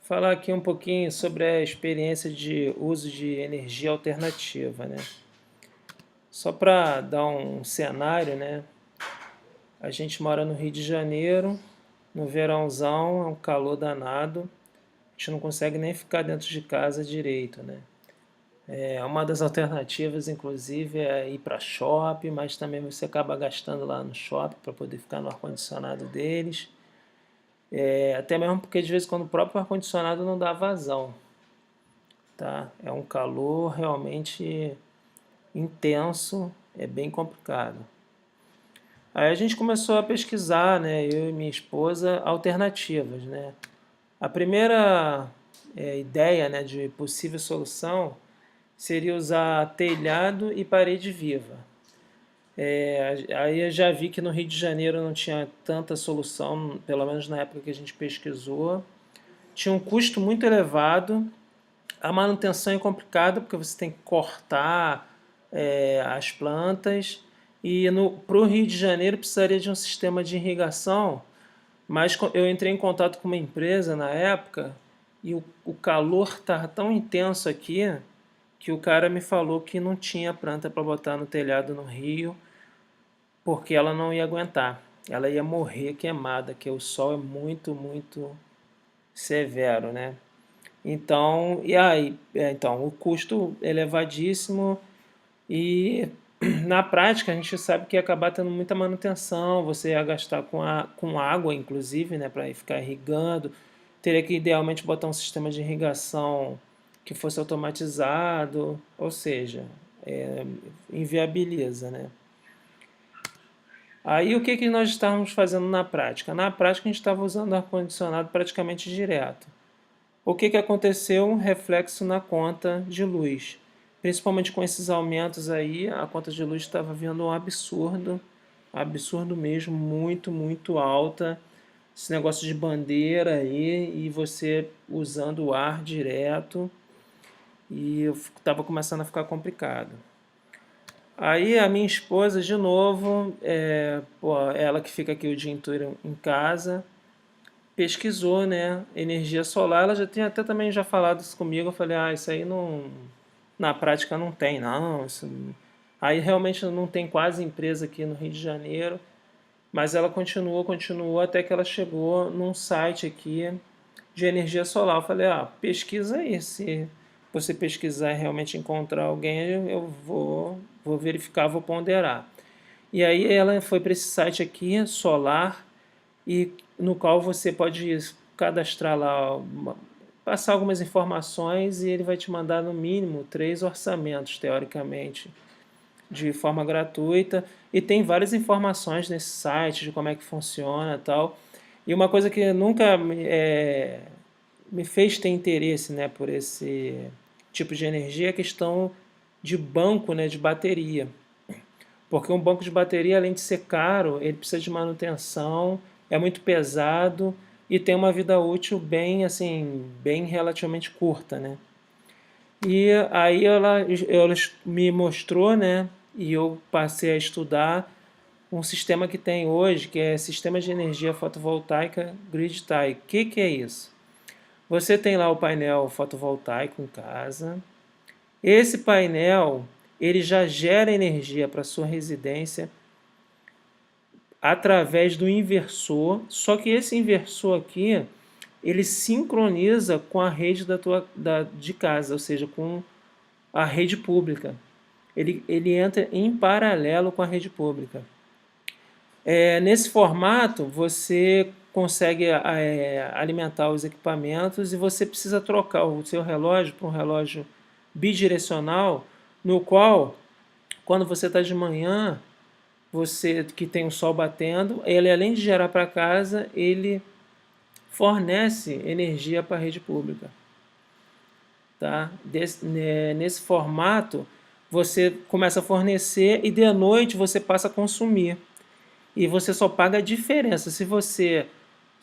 Falar aqui um pouquinho sobre a experiência de uso de energia alternativa, né? Só para dar um cenário, né? A gente mora no Rio de Janeiro, no verãozão, é um calor danado, a gente não consegue nem ficar dentro de casa direito, né? Uma das alternativas, inclusive, é ir para shopping, mas também você acaba gastando lá no shopping para poder ficar no ar-condicionado deles. Até mesmo porque de vez em quando o próprio ar-condicionado não dá vazão, tá? É um calor realmente intenso, é bem complicado. Aí a gente começou a pesquisar, né, eu e minha esposa, alternativas, né? A primeira ideia, né, de possível solução seria usar telhado e parede viva. Aí eu já vi que no Rio de Janeiro não tinha tanta solução, pelo menos na época que a gente pesquisou. Tinha um custo muito elevado. A manutenção é complicada porque você tem que cortar as plantas e para o Rio de Janeiro precisaria de um sistema de irrigação, mas eu entrei em contato com uma empresa na época e o calor estava tão intenso aqui que o cara me falou que não tinha planta para botar no telhado no Rio porque ela não ia aguentar, ela ia morrer queimada, que o sol é muito, muito severo, né? Então, então o custo elevadíssimo e na prática a gente sabe que ia acabar tendo muita manutenção, você ia gastar com água, inclusive, né, para ficar irrigando, teria que idealmente botar um sistema de irrigação que fosse automatizado, ou seja, inviabiliza, né? Aí o que, que nós estávamos fazendo na prática? Na prática a gente estava usando ar-condicionado praticamente direto. O que, que aconteceu? Um reflexo na conta de luz. Principalmente com esses aumentos aí, a conta de luz estava vindo um absurdo mesmo, muito, muito alta. Esse negócio de bandeira aí e você usando o ar direto e estava começando a ficar complicado. Aí a minha esposa, de novo, ela que fica aqui o dia inteiro em casa, pesquisou, né, energia solar. Ela já tinha até também já falado isso comigo. Eu falei, isso aí não, na prática não tem, não. Aí realmente não tem quase empresa aqui no Rio de Janeiro. Mas ela continuou até que ela chegou num site aqui de energia solar. Eu falei, pesquisa aí. Se você pesquisar e realmente encontrar alguém, eu vou verificar, vou ponderar. E aí ela foi para esse site aqui, Solar, e no qual você pode cadastrar lá, passar algumas informações e ele vai te mandar no mínimo 3 orçamentos, teoricamente, de forma gratuita. E tem várias informações nesse site de como é que funciona e tal. E uma coisa que nunca me fez ter interesse, né, por esse tipo de energia é a questão de banco, né, de bateria. Porque um banco de bateria, além de ser caro, ele precisa de manutenção, é muito pesado e tem uma vida útil bem, assim, bem relativamente curta, né? E aí ela me mostrou, né? E eu passei a estudar um sistema que tem hoje, que é Sistema de Energia Fotovoltaica Grid Tie. O que é isso? Você tem lá o painel fotovoltaico em casa. Esse painel, ele já gera energia para sua residência através do inversor, só que esse inversor aqui, ele sincroniza com a rede de casa, ou seja, com a rede pública. Ele entra em paralelo com a rede pública. Nesse formato, você consegue alimentar os equipamentos e você precisa trocar o seu relógio para um relógio bidirecional, no qual, quando você está de manhã, você que tem o sol batendo, ele além de gerar para casa, ele fornece energia para a rede pública. Tá? Nesse formato, você começa a fornecer e de noite você passa a consumir. E você só paga a diferença. Se você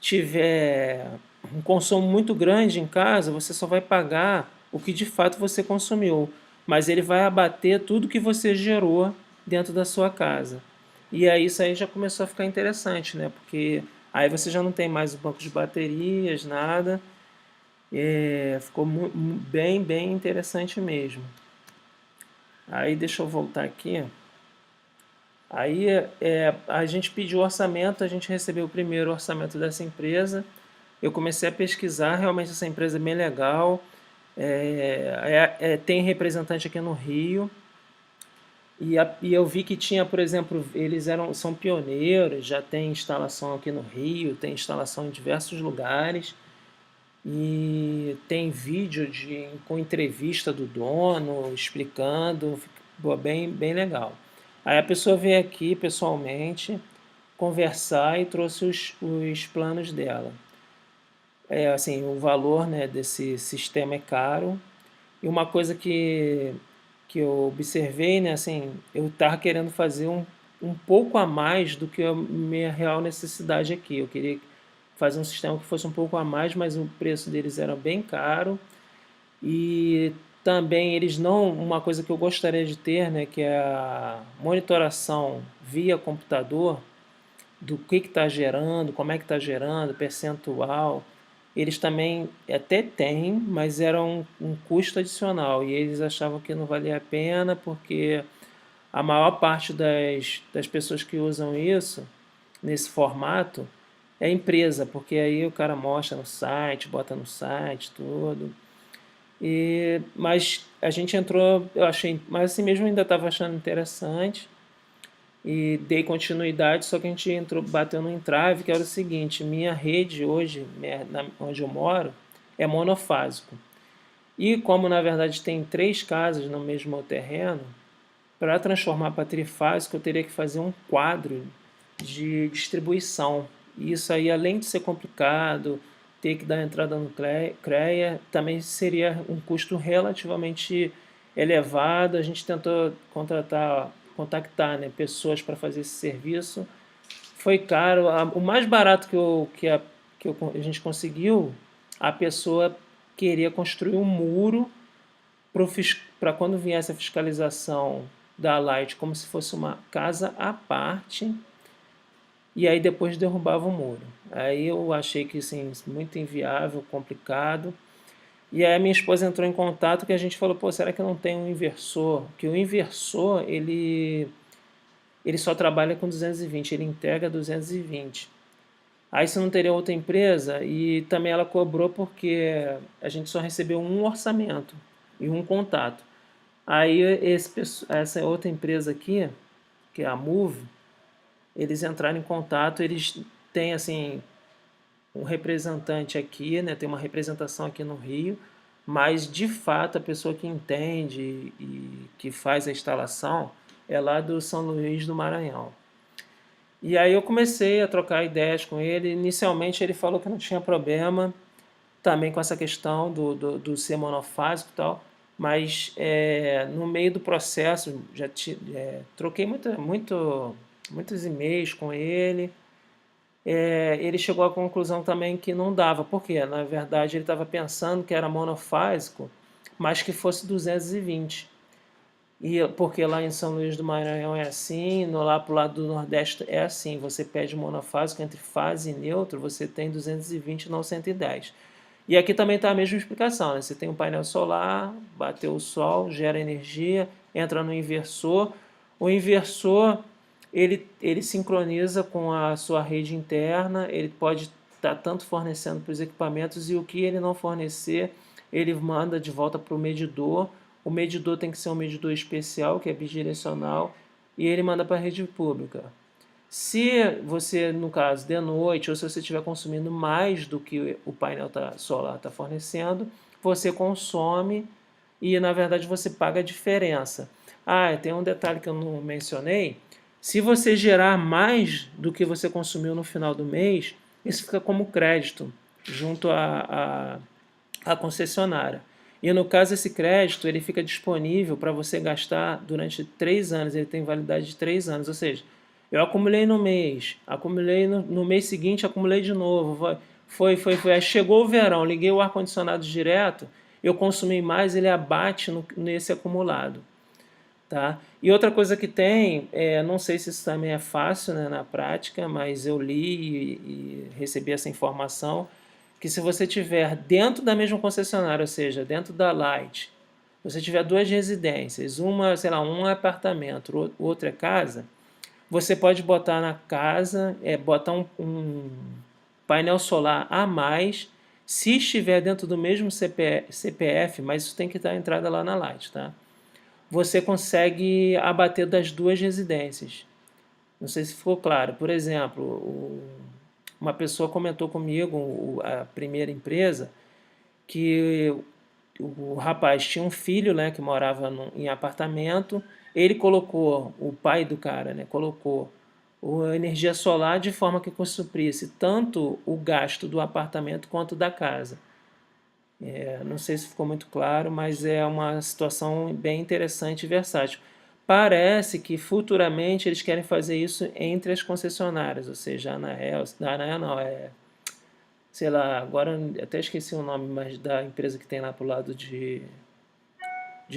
tiver um consumo muito grande em casa, você só vai pagar o que de fato você consumiu. Mas ele vai abater tudo que você gerou dentro da sua casa. E aí isso aí já começou a ficar interessante, né? Porque aí você já não tem mais o banco de baterias, nada. Ficou bem interessante mesmo. Aí deixa eu voltar aqui. Aí a gente pediu orçamento, a gente recebeu o primeiro orçamento dessa empresa. Eu comecei a pesquisar, realmente essa empresa é bem legal. Tem representante aqui no Rio. E eu vi que tinha, por exemplo, são pioneiros, já tem instalação aqui no Rio, tem instalação em diversos lugares. E tem vídeo com entrevista do dono, explicando, bem legal. Aí a pessoa veio aqui pessoalmente conversar e trouxe os planos dela. Assim, o valor, né, desse sistema é caro. E uma coisa que eu observei, né, assim, eu estava querendo fazer um pouco a mais do que a minha real necessidade aqui. Eu queria fazer um sistema que fosse um pouco a mais, mas o preço deles era bem caro. E também eles não, uma coisa que eu gostaria de ter, né, que é a monitoração via computador do que está gerando, como é que está gerando, percentual. Eles também até têm, mas era um custo adicional e eles achavam que não valia a pena porque a maior parte das pessoas que usam isso nesse formato é empresa, porque aí o cara mostra no site, bota no site, tudo. Mas a gente entrou, eu achei, mas assim mesmo eu ainda estava achando interessante e dei continuidade, só que a gente bateu no entrave, que era o seguinte: minha rede hoje, onde eu moro, é monofásico. E como na verdade tem 3 casas no mesmo terreno, para transformar para trifásico eu teria que fazer um quadro de distribuição. E isso aí, além de ser complicado, ter que dar entrada no CREA, também seria um custo relativamente elevado. A gente tentou contactar, né, pessoas para fazer esse serviço. Foi caro. O mais barato a gente conseguiu, a pessoa queria construir um muro para quando viesse a fiscalização da Light, como se fosse uma casa à parte, e aí depois derrubava o muro. Aí eu achei que assim, muito inviável, complicado. E aí a minha esposa entrou em contato que a gente falou, pô, será que não tem um inversor? Que o inversor, ele só trabalha com 220, ele entrega 220. Aí você não teria outra empresa e também ela cobrou porque a gente só recebeu um orçamento e um contato. Aí essa outra empresa aqui, que é a Move, eles entraram em contato, eles têm assim um representante aqui, né, tem uma representação aqui no Rio, mas de fato a pessoa que entende e que faz a instalação é lá do São Luís do Maranhão. E aí eu comecei a trocar ideias com ele. Inicialmente ele falou que não tinha problema também com essa questão do ser monofásico e tal, mas no meio do processo troquei muitos e-mails com ele. Ele chegou à conclusão também que não dava, porque na verdade ele estava pensando que era monofásico, mas que fosse 220. Porque lá em São Luís do Maranhão é assim, lá para o lado do Nordeste é assim, você pede monofásico entre fase e neutro, você tem 220 não 110. E aqui também está a mesma explicação, né? Você tem um painel solar, bateu o sol, gera energia, entra no inversor. O inversor, ele sincroniza com a sua rede interna, ele pode estar tanto fornecendo para os equipamentos e o que ele não fornecer, ele manda de volta para o medidor. O medidor tem que ser um medidor especial, que é bidirecional, e ele manda para a rede pública. Se você, no caso, de noite, ou se você estiver consumindo mais do que o painel solar está fornecendo, você consome e, na verdade, você paga a diferença. Tem um detalhe que eu não mencionei. Se você gerar mais do que você consumiu no final do mês, isso fica como crédito junto à concessionária. E no caso, esse crédito ele fica disponível para você gastar durante 3 anos, ele tem validade de 3 anos, ou seja, eu acumulei no mês, acumulei no mês seguinte, acumulei de novo, aí chegou o verão, liguei o ar-condicionado direto, eu consumi mais, ele abate nesse acumulado. Tá? E outra coisa que tem, não sei se isso também é fácil, né, na prática, mas eu li e recebi essa informação, que se você tiver dentro da mesma concessionária, ou seja, dentro da Light, você tiver duas residências, uma, sei lá, um é apartamento, o outro é casa, você pode botar na casa, botar um painel solar a mais, se estiver dentro do mesmo CPF, mas isso tem que estar entrada lá na Light, tá? Você consegue abater das duas residências. Não sei se ficou claro. Por exemplo, uma pessoa comentou comigo, a primeira empresa, que o rapaz tinha um filho, né, que morava em apartamento. Ele colocou, o pai do cara, né, colocou a energia solar de forma que suprisse tanto o gasto do apartamento quanto da casa. Não sei se ficou muito claro, mas é uma situação bem interessante e versátil. Parece que futuramente eles querem fazer isso entre as concessionárias, ou seja, a Anael não, sei lá, agora até esqueci o nome, mas da empresa que tem lá pro lado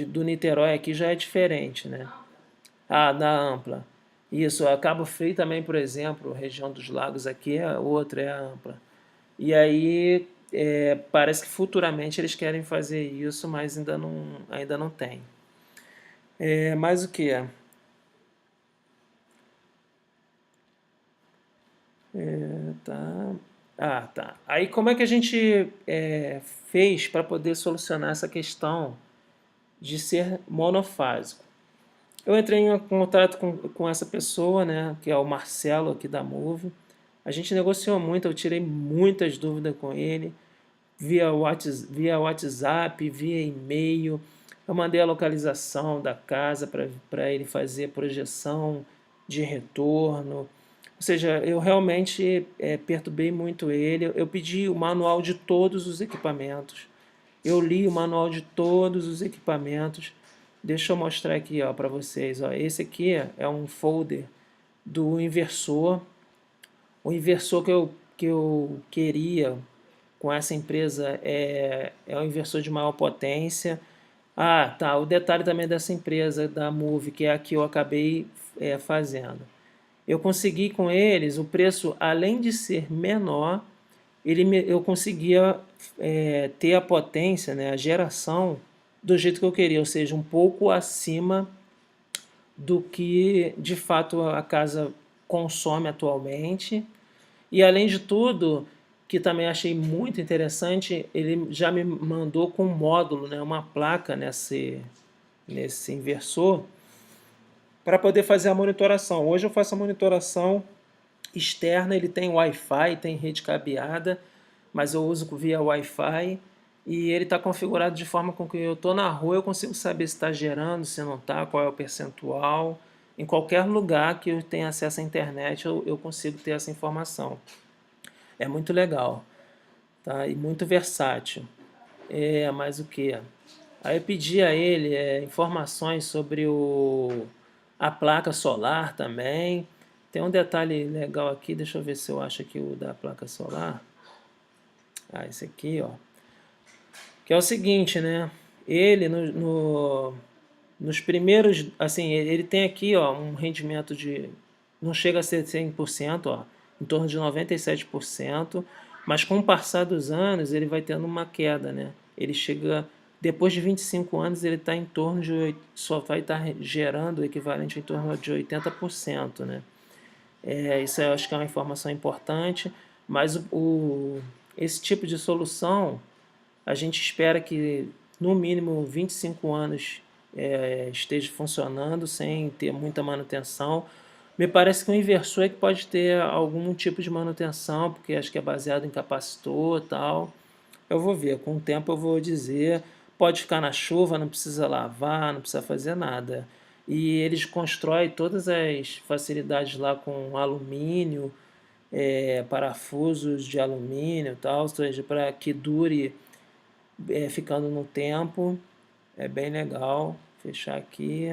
do Niterói aqui já é diferente, né? Ah, da Ampla. Isso, a Cabo Frio também, por exemplo, região dos lagos aqui é outra, é a Ampla. E aí parece que futuramente eles querem fazer isso, mas ainda não tem. Mais o que? Tá. Ah, tá. Aí como é que a gente fez para poder solucionar essa questão de ser monofásico? Eu entrei em contato com essa pessoa, né, que é o Marcelo aqui da Move. A gente negociou muito, eu tirei muitas dúvidas com ele, via WhatsApp, via e-mail. Eu mandei a localização da casa para ele fazer projeção de retorno. Ou seja, eu realmente perturbei muito ele. Eu pedi o manual de todos os equipamentos. Eu li o manual de todos os equipamentos. Deixa eu mostrar aqui para vocês. Ó. Esse aqui é um folder do inversor. O inversor que eu queria com essa empresa é um inversor de maior potência. Ah, tá. O detalhe também dessa empresa, da Move, que é a que eu acabei fazendo. Eu consegui com eles o preço, além de ser menor, eu conseguia ter a potência, né, a geração do jeito que eu queria, ou seja, um pouco acima do que de fato a casa consome atualmente. E além de tudo, que também achei muito interessante, ele já me mandou com um módulo, né, uma placa nesse inversor, para poder fazer a monitoração. Hoje eu faço a monitoração externa, ele tem Wi-Fi, tem rede cabeada, mas eu uso via Wi-Fi e ele está configurado de forma com que eu estou na rua, eu consigo saber se está gerando, se não está, qual é o percentual. Em qualquer lugar que eu tenha acesso à internet, eu consigo ter essa informação. É muito legal, tá? E muito versátil. Mais o que? Aí eu pedi a ele informações sobre a placa solar também. Tem um detalhe legal aqui, deixa eu ver se eu acho aqui o da placa solar. Ah, esse aqui, ó. Que é o seguinte, né? Ele nos primeiros, assim, ele tem aqui, ó, um rendimento não chega a ser 100%, ó, em torno de 97%, mas com o passar dos anos ele vai tendo uma queda, né? Ele chega, depois de 25 anos, ele está em torno só vai estar gerando o equivalente em torno de 80%, né? Isso eu acho que é uma informação importante, mas esse tipo de solução, a gente espera que no mínimo 25 anos esteja funcionando sem ter muita manutenção. Me parece que o inversor é que pode ter algum tipo de manutenção, porque acho que é baseado em capacitor e tal. Eu vou ver, com o tempo eu vou dizer. Pode ficar na chuva, não precisa lavar, não precisa fazer nada. E eles constroem todas as facilidades lá com alumínio, parafusos de alumínio e tal, ou seja, para que dure ficando no tempo. É bem legal. Fechar aqui.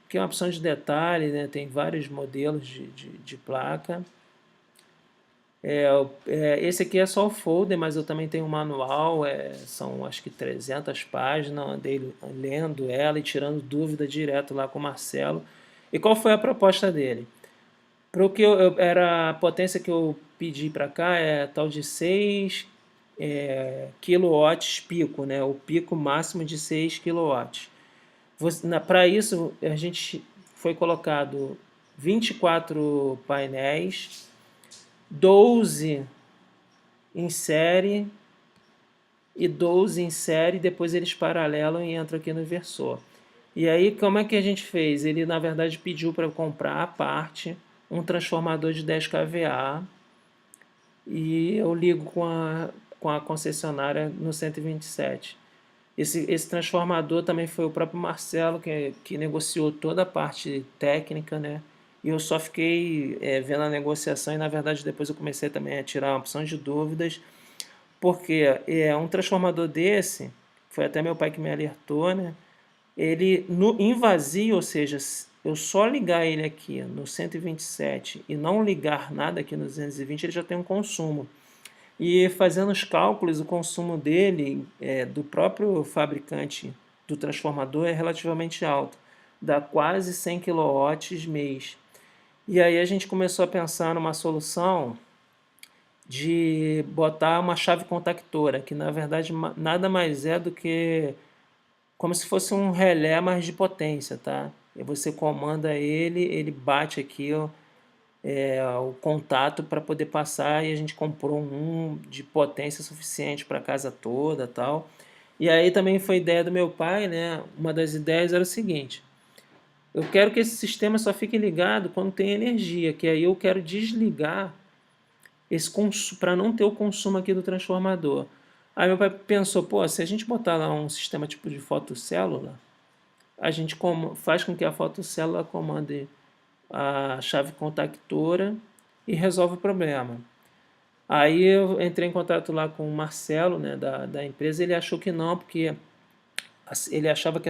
Aqui é uma opção de detalhe, né? Tem vários modelos de placa. Esse aqui é só o folder, mas eu também tenho um manual, são acho que 300 páginas dele, lendo ela e tirando dúvida direto lá com o Marcelo. E qual foi a proposta dele? Para o que era a potência que eu pedi para cá, tal de 6 quilowatts pico, né? O pico máximo de 6 quilowatts. Para isso, a gente foi colocado 24 painéis, 12 em série e 12 em série, depois eles paralelam e entram aqui no inversor. E aí, como é que a gente fez? Ele, na verdade, pediu para eu comprar à parte um transformador de 10 kVA e eu ligo com a concessionária no 127. Esse transformador também foi o próprio Marcelo que negociou toda a parte técnica, né? E eu só fiquei vendo a negociação e, na verdade, depois eu comecei também a tirar uma opção de dúvidas, porque um transformador desse, foi até meu pai que me alertou, né? Ele em vazio, ou seja, eu só ligar ele aqui no 127 e não ligar nada aqui no 220, ele já tem um consumo. E fazendo os cálculos, o consumo dele, do próprio fabricante do transformador, é relativamente alto, dá quase 100 kW mês. E aí a gente começou a pensar numa solução de botar uma chave contactora, que na verdade nada mais é do que como se fosse um relé, mas de potência, tá? E você comanda ele, ele bate aqui ó, o contato para poder passar, e a gente comprou um de potência suficiente para a casa toda, tal. E aí também foi ideia do meu pai, né? Uma das ideias era o seguinte: eu quero que esse sistema só fique ligado quando tem energia, que aí eu quero desligar esse para não ter o consumo aqui do transformador. Aí meu pai pensou, pô, se a gente botar lá um sistema tipo de fotocélula, a gente faz com que a fotocélula comande a chave contactora e resolve o problema. Aí eu entrei em contato lá com o Marcelo, né, da empresa, ele achou que não, porque ele achava que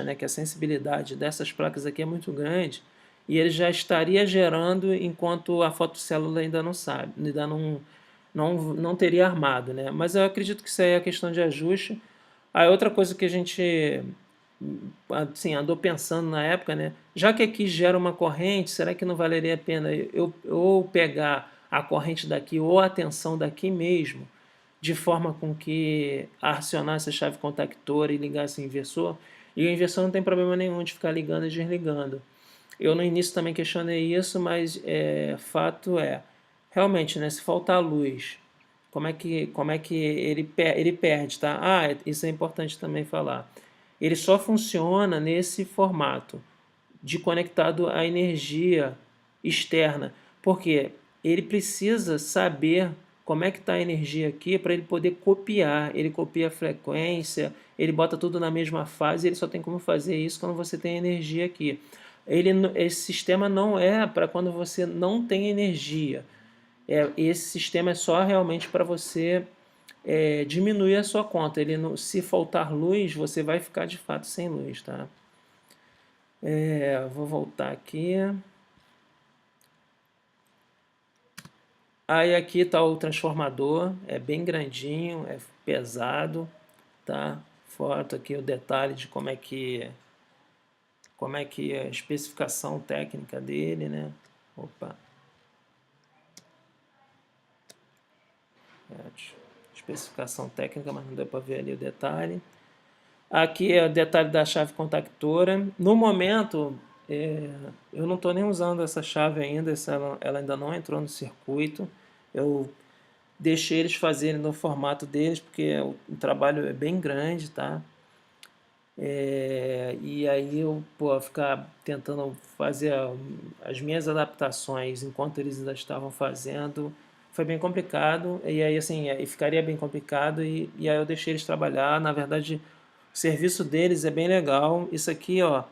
né, que a sensibilidade dessas placas aqui é muito grande e ele já estaria gerando enquanto a fotocélula ainda não sabe, ainda não teria armado, né? Mas eu acredito que isso aí é questão de ajuste. Aí outra coisa que a gente assim, andou pensando na época, né? Já que aqui gera uma corrente, será que não valeria a pena eu ou pegar a corrente daqui ou a tensão daqui mesmo, de forma com que acionasse a chave contactora e ligasse o inversor? E o inversor não tem problema nenhum de ficar ligando e desligando. Eu no início também questionei isso, mas fato é, realmente, né, se faltar luz, como é que ele perde, tá? Ah, isso é importante também falar. Ele só funciona nesse formato de conectado à energia externa, porque ele precisa saber como é que está a energia aqui para ele poder copiar. Ele copia a frequência, ele bota tudo na mesma fase, ele só tem como fazer isso quando você tem energia aqui. Esse sistema não é para quando você não tem energia. Esse sistema é só realmente para você diminuir a sua conta. Se faltar luz, você vai ficar de fato sem luz, tá? Vou voltar aqui. Aí aqui está o transformador, é bem grandinho, é pesado, tá? Foto aqui o detalhe de como é que é a especificação técnica dele, né? Opa. Especificação técnica, mas não deu para ver ali o detalhe. Aqui é o detalhe da chave contactora. No momento, eu não estou nem usando essa chave ainda, ela ainda não entrou no circuito. Eu deixei eles fazerem no formato deles, porque o trabalho é bem grande, tá? E aí eu ficar tentando fazer as minhas adaptações enquanto eles ainda estavam fazendo, foi bem complicado. E aí assim, ficaria bem complicado e aí eu deixei eles trabalhar. Na verdade, o serviço deles é bem legal. Isso aqui, ó,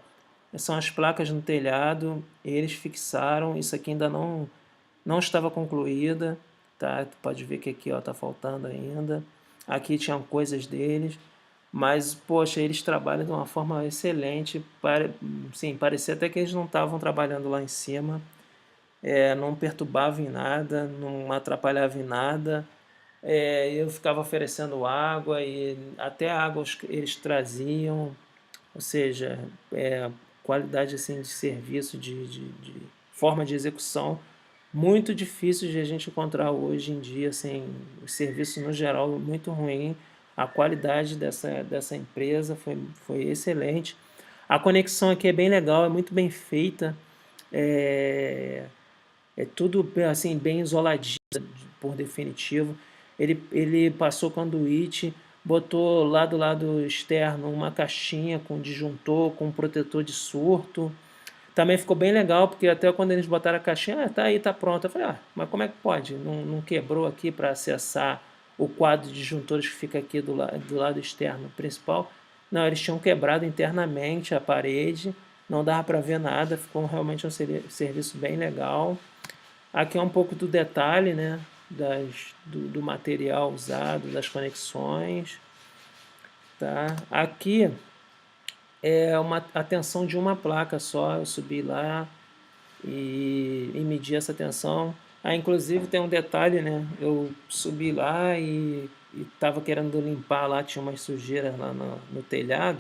são as placas no telhado, eles fixaram. Isso aqui ainda não estava concluída, tá? Tu pode ver que aqui, ó, tá faltando ainda. Aqui tinham coisas deles, mas poxa, eles trabalham de uma forma excelente. Sim, parecia até que eles não estavam trabalhando lá em cima. Não perturbava em nada, não atrapalhava em nada. Eu ficava oferecendo água e até água eles traziam, ou seja, qualidade assim de serviço, de forma de execução muito difícil de a gente encontrar hoje em dia, assim, o serviço no geral muito ruim, a qualidade dessa empresa foi excelente. A conexão aqui é bem legal, é muito bem feita, é, é tudo assim bem isoladinho por definitivo. Ele passou conduíte, botou lá do lado externo uma caixinha com disjuntor, com protetor de surto. Também ficou bem legal, porque até quando eles botaram a caixinha, tá aí, tá pronto. Eu falei, mas como é que pode? Não quebrou aqui para acessar o quadro de disjuntores que fica aqui do lado externo principal? Não, eles tinham quebrado internamente a parede, não dava para ver nada, ficou realmente um serviço bem legal. Aqui é um pouco do detalhe, né, do material usado, das conexões. Tá? Aqui é a tensão de uma placa só, eu subi lá e medi essa tensão. Inclusive tem um detalhe, né? Eu subi lá e estava querendo limpar lá, tinha umas sujeiras lá no telhado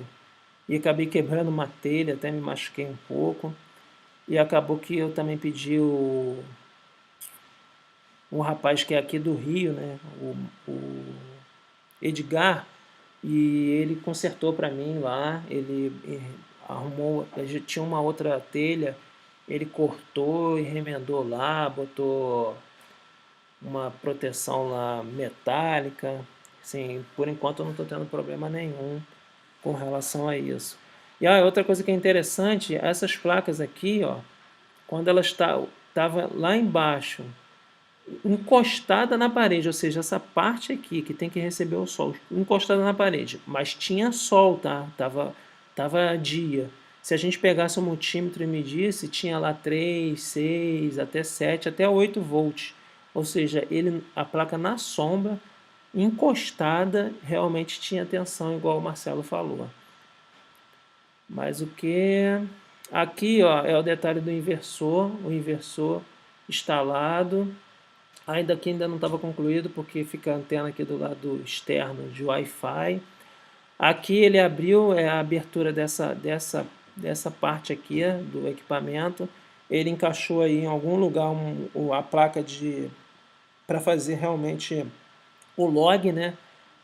e acabei quebrando uma telha, até me machuquei um pouco. E acabou que eu também pedi um rapaz que é aqui do Rio, né? O Edgar, e ele consertou para mim lá, ele arrumou, tinha uma outra telha, ele cortou e remendou lá, botou uma proteção lá metálica. Assim, por enquanto eu não estou tendo problema nenhum com relação a isso. E outra coisa que é interessante, essas placas aqui, ó, quando elas estavam lá embaixo, encostada na parede, ou seja, essa parte aqui que tem que receber o sol, encostada na parede, mas tinha sol, tá? Tava dia. Se a gente pegasse o multímetro e medisse, tinha lá 3, 6, até 7, até 8 volts. Ou seja, a placa na sombra, encostada, realmente tinha tensão, igual o Marcelo falou. Mas o que... Aqui, ó, é o detalhe do inversor, o inversor instalado. Ainda não estava concluído porque fica a antena aqui do lado externo de Wi-Fi. Aqui ele abriu a abertura dessa parte aqui do equipamento. Ele encaixou aí em algum lugar a placa para fazer realmente o log, né?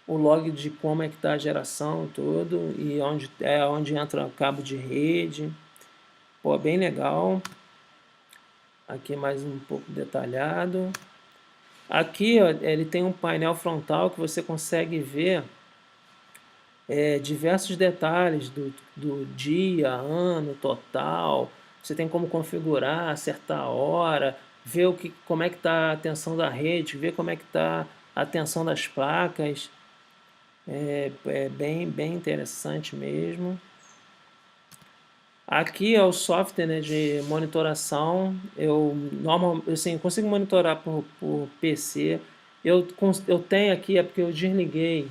O log de como é que está a geração todo e onde entra o cabo de rede. Pô, bem legal. Aqui mais um pouco detalhado. Aqui ó, ele tem um painel frontal que você consegue ver diversos detalhes do dia, ano, total. Você tem como configurar, acertar a hora, ver como é que está a tensão da rede, ver como é que está a tensão das placas. É bem interessante mesmo. Aqui é o software, né, de monitoração. Eu consigo monitorar por PC. Eu tenho aqui, é porque eu desliguei.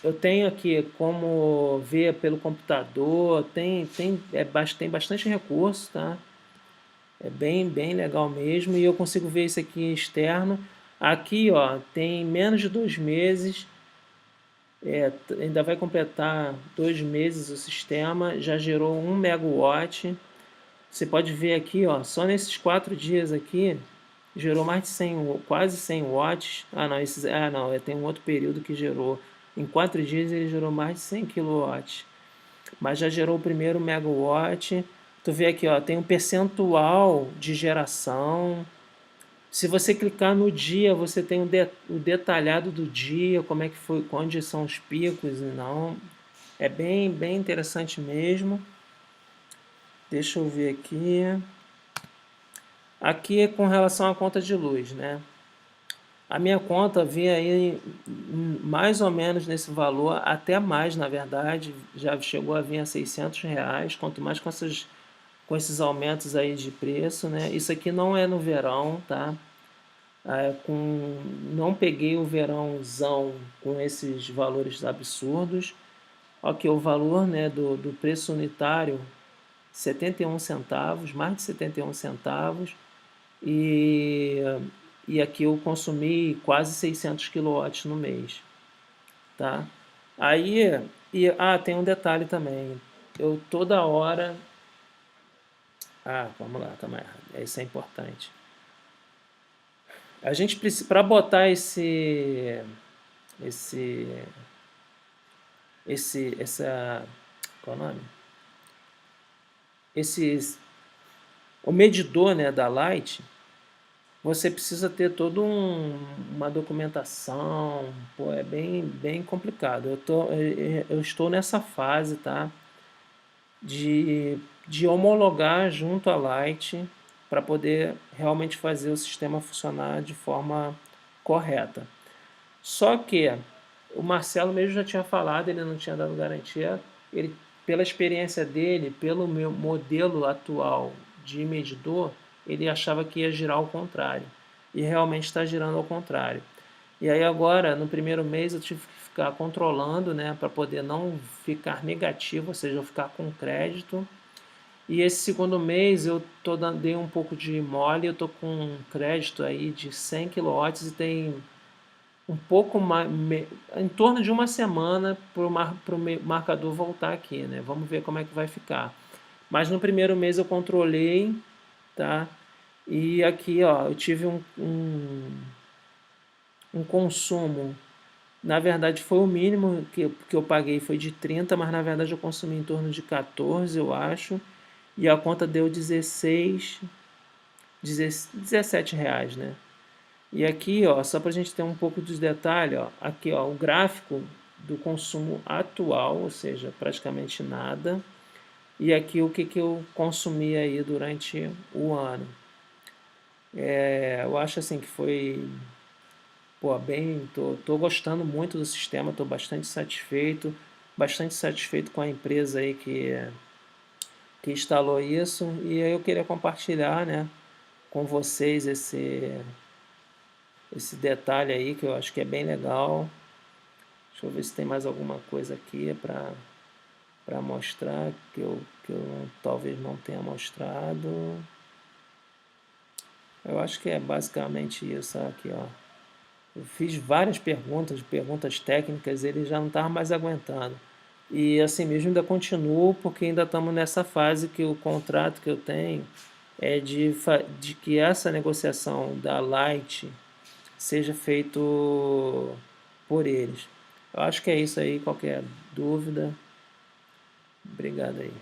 Eu tenho aqui como ver pelo computador. Tem bastante recurso, tá? É bem legal mesmo. E eu consigo ver isso aqui externo. Aqui, ó, tem menos de 2 meses. Ainda vai completar 2 meses o sistema, já gerou 1 megawatt. Você pode ver aqui, ó, só nesses 4 dias aqui, gerou mais de 100, quase 100 watts. Não, tem um outro período que gerou. Em 4 dias ele gerou mais de 100 quilowatts. Mas já gerou o primeiro megawatt. Tu vê aqui, ó, tem um percentual de geração. Se você clicar no dia, você tem o detalhado do dia, como é que foi, onde são os picos e não. É bem interessante mesmo. Deixa eu ver aqui. Aqui é com relação à conta de luz, né? A minha conta vinha aí mais ou menos nesse valor, até mais na verdade, já chegou a vir a R$ 600, quanto mais com esses aumentos aí de preço, né? Isso aqui não é no verão, tá? Não peguei o verãozão com esses valores absurdos. Ok, o valor, né, do preço unitário, 71 centavos, mais de 71 centavos. E, e aqui eu consumi quase 600 quilowatts no mês. Tá? Tem um detalhe também. Eu toda hora Ah, vamos lá, calma aí. Isso é importante. A gente precisa, para botar esse, qual é o nome? O medidor, né, da Light, você precisa ter toda uma documentação, pô, é bem complicado. Eu estou nessa fase, tá? De homologar junto à Light para poder realmente fazer o sistema funcionar de forma correta. Só que o Marcelo mesmo já tinha falado, ele não tinha dado garantia, ele, pela experiência dele, pelo meu modelo atual de medidor, ele achava que ia girar ao contrário. E realmente está girando ao contrário. E aí agora, no primeiro mês, eu tive que ficar controlando, né, para poder não ficar negativo, ou seja, eu ficar com crédito. E esse segundo mês eu dei um pouco de mole, eu estou com um crédito aí de 100 kW e tem um pouco mais, em torno de uma semana para o marcador voltar aqui, né? Vamos ver como é que vai ficar. Mas no primeiro mês eu controlei, tá? E aqui, ó, eu tive um consumo. Na verdade, foi o mínimo que eu paguei, foi de 30, mas na verdade eu consumi em torno de 14, eu acho. E a conta deu 17 reais, né? E aqui, ó, só para a gente ter um pouco dos detalhes, ó, aqui, ó, o gráfico do consumo atual, ou seja, praticamente nada. E aqui o que eu consumi aí durante o ano. Eu acho assim que foi, pô, tô gostando muito do sistema, tô bastante satisfeito com a empresa aí que instalou isso. E aí eu queria compartilhar, né, com vocês esse detalhe aí que eu acho que é bem legal. Deixa eu ver se tem mais alguma coisa aqui para mostrar que eu talvez não tenha mostrado. Eu acho que é basicamente isso aqui, ó. Eu fiz várias perguntas técnicas, ele já não estava mais aguentando. E assim mesmo ainda continuo, porque ainda estamos nessa fase que o contrato que eu tenho é de que essa negociação da Light seja feito por eles. Eu acho que é isso aí. Qualquer dúvida, obrigado aí.